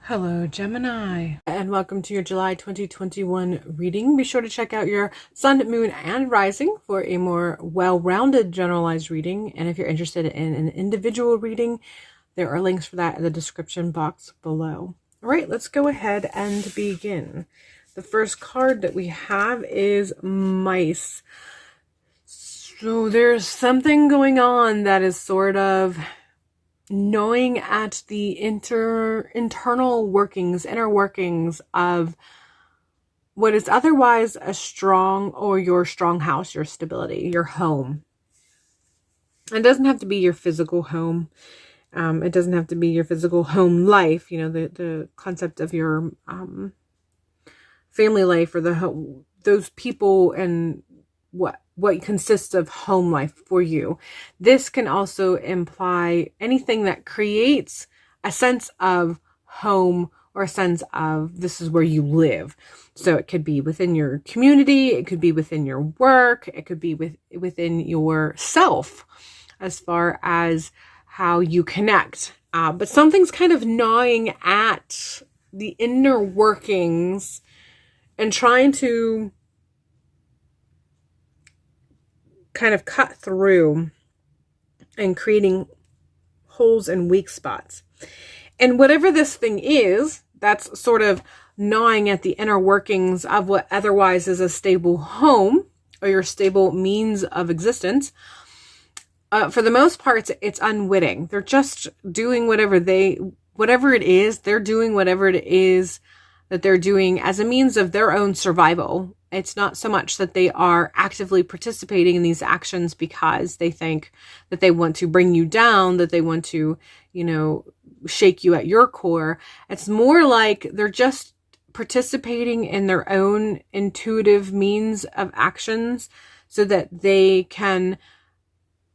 Hello, Gemini, and welcome to your July 2021 reading. Be sure to check out your sun, moon, and rising for a more well-rounded generalized reading. And if you're interested in an individual reading, there are links for that in the description box below. All right, let's go ahead and begin. The first card that we have is Mice. So there's something going on that is sort of gnawing at the internal workings, inner workings of what is otherwise a strong or your strong house, your stability, your home. It doesn't have to be your physical home. It doesn't have to be your physical home life. You know, the concept of your family life or those people and what consists of home life for you. This can also imply anything that creates a sense of home or a sense of this is where you live. So it could be within your community, it could be within your work, it could be within yourself as far as how you connect. But something's kind of gnawing at the inner workings and trying to kind of cut through and creating holes and weak spots. And whatever this thing is, that's sort of gnawing at the inner workings of what otherwise is a stable home or your stable means of existence. For the most part, it's unwitting. They're just doing whatever it is, they're doing whatever it is that they're doing as a means of their own survival. It's not so much that they are actively participating in these actions because they think that they want to bring you down, that they want to, shake you at your core. It's more like they're just participating in their own intuitive means of actions so that they can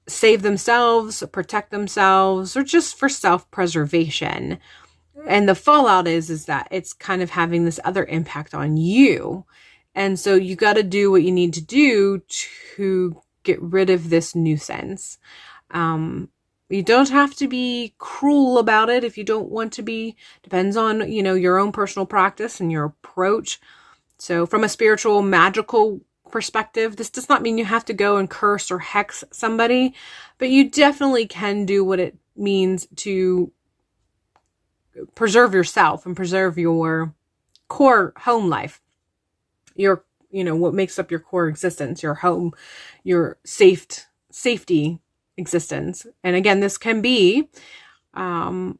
save themselves, protect themselves, or just for self-preservation. And the fallout is that it's kind of having this other impact on you. And so you got to do what you need to do to get rid of this nuisance. You don't have to be cruel about it if you don't want to be. Depends on, your own personal practice and your approach. So from a spiritual, magical perspective, this does not mean you have to go and curse or hex somebody, but you definitely can do what it means to preserve yourself and preserve your core home life. Your, what makes up your core existence, your home, your safety existence. And again, this can be home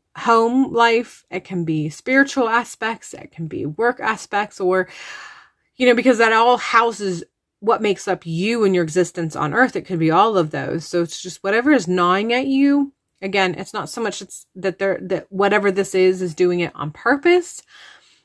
life. It can be spiritual aspects. It can be work aspects, or, because that all houses what makes up you and your existence on earth. It could be all of those. So it's just whatever is gnawing at you. Again, it's not so much that whatever this is doing it on purpose.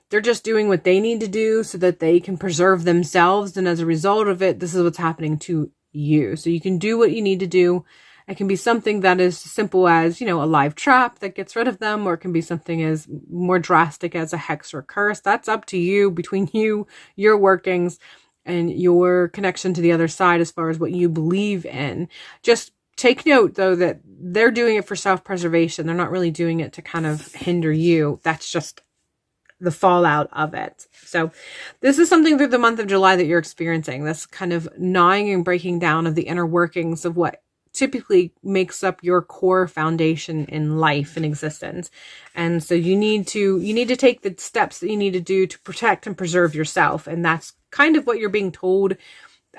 They're just doing what they need to do so that they can preserve themselves. And as a result of it, this is what's happening to you. So you can do what you need to do. It can be something that is simple as, a live trap that gets rid of them, or it can be something as more drastic as a hex or curse. That's up to you, between you, your workings, and your connection to the other side as far as what you believe in. Just take note, though, that they're doing it for self-preservation. They're not really doing it to kind of hinder you. That's just the fallout of it. So this is something through the month of July that you're experiencing, this kind of gnawing and breaking down of the inner workings of what typically makes up your core foundation in life and existence. And so you need to take the steps that you need to do to protect and preserve yourself. And that's kind of what you're being told.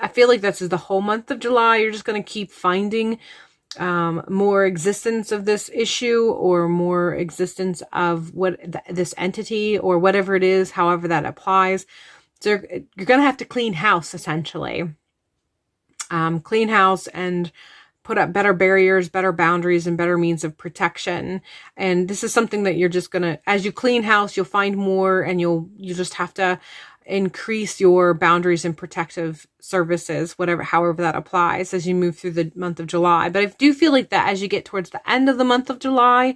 I feel like this is the whole month of July. You're just going to keep finding more existence of this issue, or more existence of this entity, or whatever it is, however that applies. So you're going to have to clean house, essentially. Clean house and put up better barriers, better boundaries, and better means of protection. And this is something that you're just going to, as you clean house, you'll find more, and you just have to increase your boundaries and protective services, however that applies as you move through the month of July. But I do feel like that as you get towards the end of the month of July,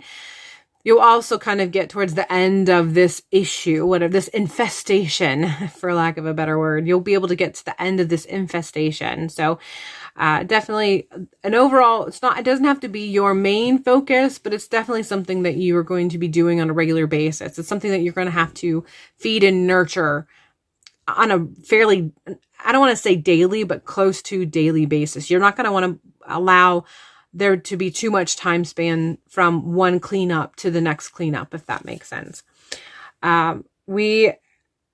you'll also kind of get towards the end of this issue, this infestation, for lack of a better word. You'll be able to get to the end of this infestation. So Definitely an overall, it doesn't have to be your main focus, but it's definitely something that you are going to be doing on a regular basis. It's something that you're going to have to feed and nurture on a fairly, I don't want to say daily, but close to daily basis. You're not going to want to allow there to be too much time span from one cleanup to the next cleanup, if that makes sense. We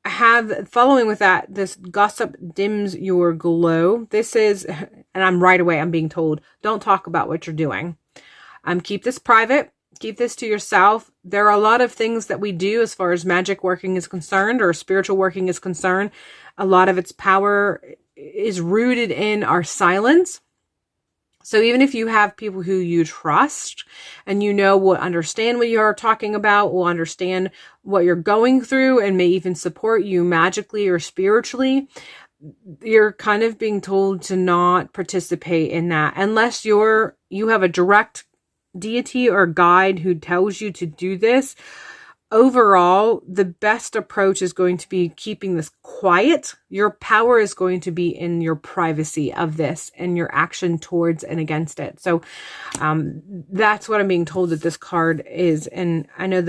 have, following with that, this gossip dims your glow. This is, and I'm being told, don't talk about what you're doing. Keep this private. Keep this to yourself. There are a lot of things that we do as far as magic working is concerned, or spiritual working is concerned. A lot of its power is rooted in our silence. So even if you have people who you trust and will understand what you're talking about, will understand what you're going through, and may even support you magically or spiritually, you're kind of being told to not participate in that unless you have a direct deity or guide who tells you to do this. Overall, the best approach is going to be keeping this quiet. Your power is going to be in your privacy of this and your action towards and against it. So that's what I'm being told that this card is. And I know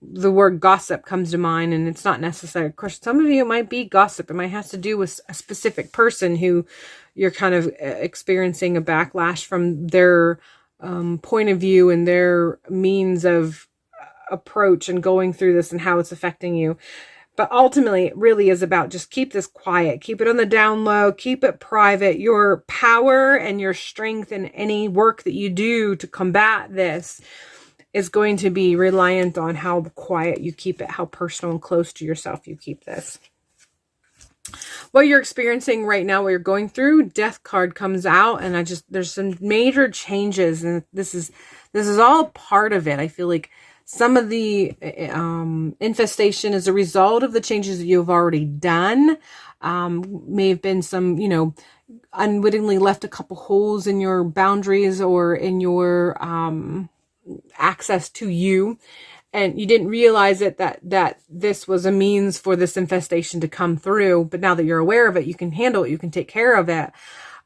the word gossip comes to mind, and it's not necessary. Of course, some of you, it might be gossip. It might have to do with a specific person who you're kind of experiencing a backlash from their point of view and their means of approach and going through this and how it's affecting you. But ultimately, it really is about just keep this quiet, keep it on the down low, keep it private. Your power and your strength in any work that you do to combat this is going to be reliant on how quiet you keep it, how personal and close to yourself you keep this. What you're experiencing right now, what you're going through, Death card comes out, and there's some major changes, and this is all part of it. I feel like some of the infestation is a result of the changes that you've already done. May have been some, unwittingly left a couple holes in your boundaries or in your access to you. And you didn't realize it that this was a means for this infestation to come through. But now that you're aware of it, you can handle it. You can take care of it.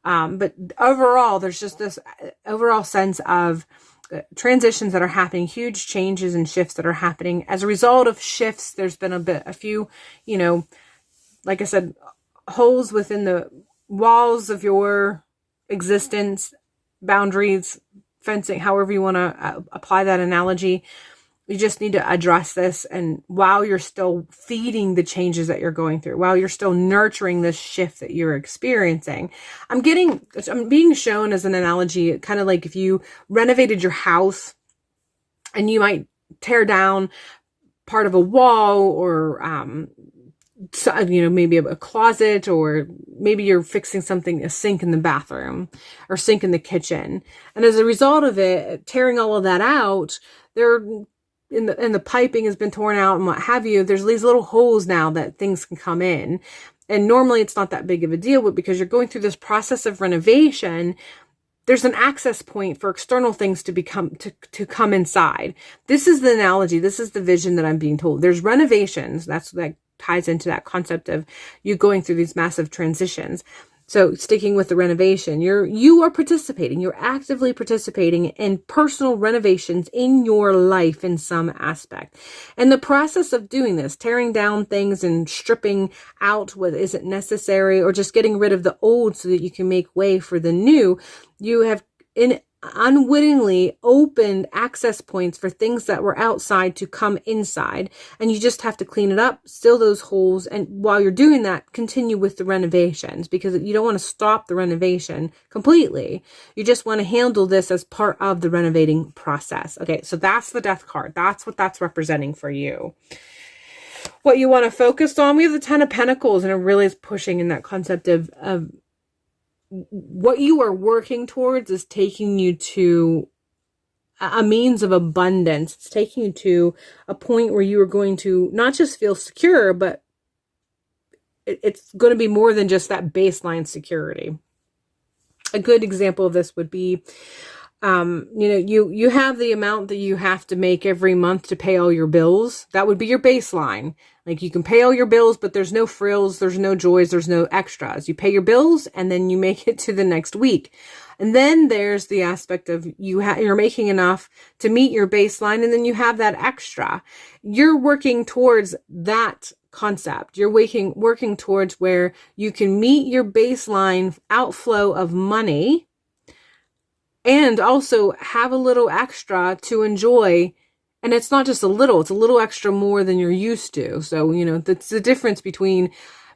But overall, there's just this overall sense of transitions that are happening, huge changes and shifts that are happening. As a result of shifts, there's been a few, like I said, holes within the walls of your existence, boundaries, fencing, however you want to apply that analogy. You just need to address this. And while you're still feeding the changes that you're going through, while you're still nurturing this shift that you're experiencing, I'm being shown as an analogy, kind of like if you renovated your house and you might tear down part of a wall or, maybe a closet, or maybe you're fixing something, a sink in the bathroom or sink in the kitchen. And as a result of it, tearing all of that out, and the piping has been torn out and what have you, there's these little holes now that things can come in. And normally it's not that big of a deal, but because you're going through this process of renovation, there's an access point for external things to come inside. This is the analogy. This is the vision that I'm being told. There's renovations. That ties into that concept of you going through these massive transitions. So sticking with the renovation, you are participating, you're actively participating in personal renovations in your life in some aspect. And the process of doing this, tearing down things and stripping out what isn't necessary, or just getting rid of the old so that you can make way for the new, you have unwittingly opened access points for things that were outside to come inside. And you just have to clean it up, seal those holes. And while you're doing that, continue with the renovations, because you don't want to stop the renovation completely. You just want to handle this as part of the renovating process. Okay, so that's the Death card. That's what that's representing for you. What you want to focus on, we have the Ten of Pentacles, and it really is pushing in that concept of what you are working towards is taking you to a means of abundance. It's taking you to a point where you are going to not just feel secure, but it's going to be more than just that baseline security. A good example of this would be You have the amount that you have to make every month to pay all your bills. That would be your baseline. Like, you can pay all your bills, but there's no frills, there's no joys, there's no extras. You pay your bills and then you make it to the next week. And then there's the aspect of you're making enough to meet your baseline, and then you have that extra. You're working towards that concept. You're working towards where you can meet your baseline outflow of money and also have a little extra to enjoy. And it's not just a little, it's a little extra more than you're used to. So, that's the difference between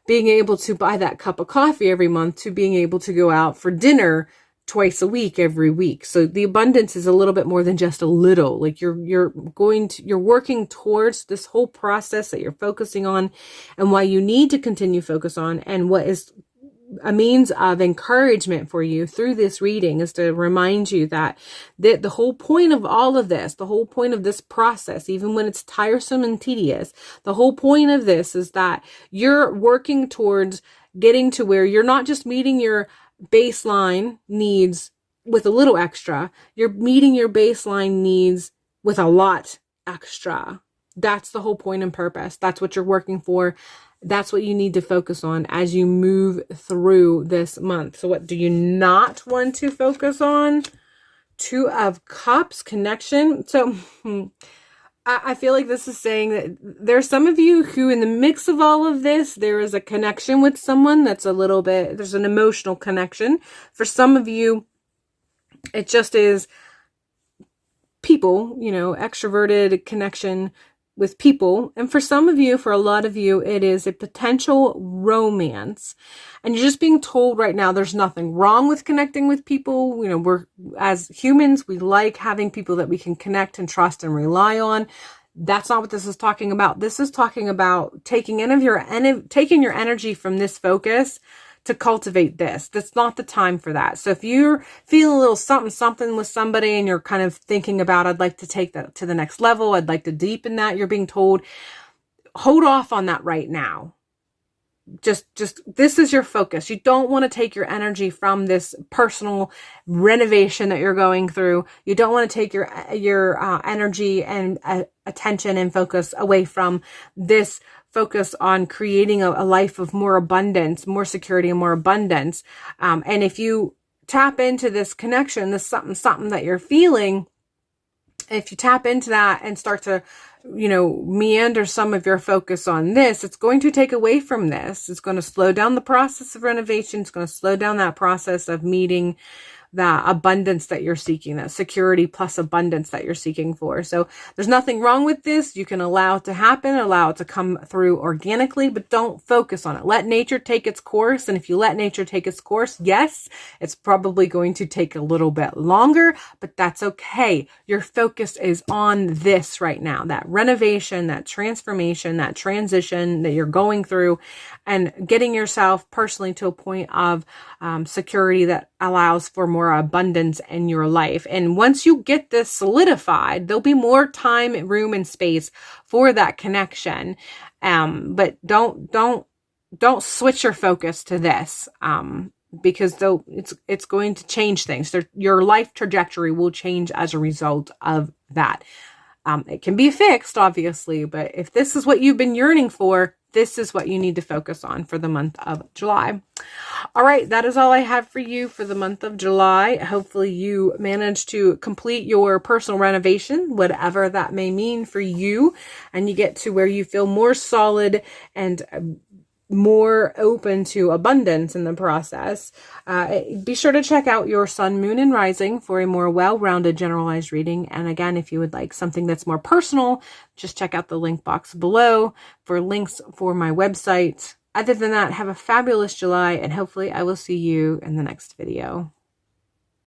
being able to buy that cup of coffee every month to being able to go out for dinner twice a week, every week. So the abundance is a little bit more than just a little. Like, you're working towards this whole process that you're focusing on, and why you need to continue focus on, and what is a means of encouragement for you through this reading is to remind you that the whole point of all of this, the whole point of this process, even when it's tiresome and tedious, the whole point of this is that you're working towards getting to where you're not just meeting your baseline needs with a little extra, you're meeting your baseline needs with a lot extra. That's the whole point and purpose. That's what you're working for. That's what you need to focus on as you move through this month. So what do you not want to focus on? Two of Cups, connection. So I feel like this is saying that there's some of you who, in the mix of all of this, there is a connection with someone that's there's an emotional connection. For some of you, it just is people, extroverted connection with people. And for some of you, for a lot of you, it is a potential romance. And you're just being told right now, there's nothing wrong with connecting with people. We're, as humans, we like having people that we can connect and trust and rely on. That's not what this is talking about. This is talking about taking your energy from this focus to cultivate this. That's not the time for that. So if you're feeling a little something with somebody and you're kind of thinking about, I'd like to take that to the next level, I'd like to deepen that, you're being told, hold off on that right now. Just this is your focus. You don't want to take your energy from this personal renovation that you're going through. You don't want to take your energy and attention and focus away from this focus on creating a life of more abundance, more security, and more abundance. And if you tap into this connection, this something that you're feeling, if you tap into that and start to, meander some of your focus on this, it's going to take away from this. It's going to slow down the process of renovation. It's going to slow down that process of meeting the abundance that you're seeking, that security plus abundance that you're seeking for. So there's nothing wrong with this. You can allow it to happen, allow it to come through organically, but don't focus on it. Let nature take its course. And if you let nature take its course, yes, it's probably going to take a little bit longer, but that's okay. Your focus is on this right now, that renovation, that transformation, that transition that you're going through, and getting yourself personally to a point of security that allows for more abundance in your life. And once you get this solidified, there'll be more time, room, and space for that connection. But don't switch your focus to this, because though it's going to change things. Your life trajectory will change as a result of that. It can be fixed, obviously, but if this is what you've been yearning for, this is what you need to focus on for the month of July. All right, that is all I have for you for the month of July. Hopefully you managed to complete your personal renovation, whatever that may mean for you, and you get to where you feel more solid and more open to abundance in the process. Be sure to check out your sun, moon, and rising for a more well-rounded generalized reading. And again, if you would like something that's more personal, just check out the link box below for links for my website. Other than that, have a fabulous July, and hopefully I will see you in the next video.